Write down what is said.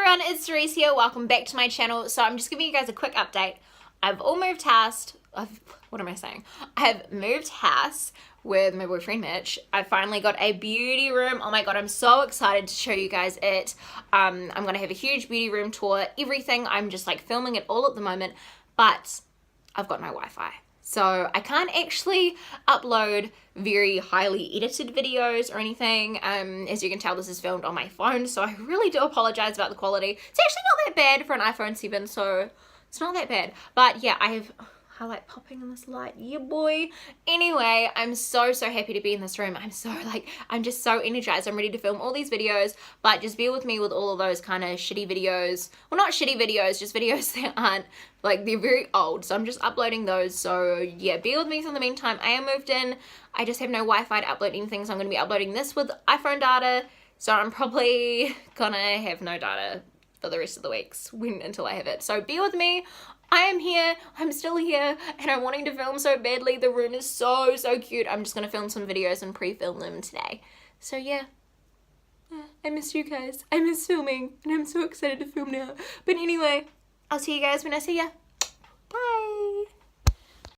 everyone, it's Cerise here. Welcome back to my channel. So I'm just giving you guys a quick update. I've all moved house. What am I saying? I've moved house with my boyfriend Mitch. I finally got a beauty room. Oh my god, I'm so excited to show you guys it. I'm gonna have a huge beauty room tour, everything. I'm just like filming it all at the moment, but I've got no Wi-Fi. So I can't actually upload very highly edited videos or anything. As you can tell, this is filmed on my phone, so I really do apologize about the quality. It's actually not that bad for an iPhone 7, so it's not that bad. But yeah, I have highlight popping in this light, yeah boy. Anyway, I'm so happy to be in this room. I'm just so energized. I'm ready to film all these videos, but just bear with me with all of those kind of shitty videos. Well, not shitty videos, just videos that aren't, like, they're very old, so I'm just uploading those. So yeah, bear with me for the meantime. I am moved in. I just have no Wi-Fi to upload anything, so I'm going to be uploading this with iPhone data, so I'm probably gonna have no data for the rest of the weeks until I have it. So bear with me. I am here, I'm still here, and I'm wanting to film so badly. The room is so cute. I'm just gonna film some videos and pre-film them today. So yeah, I miss you guys. I miss filming, and I'm so excited to film now. But anyway, I'll see you guys when I see ya. Bye.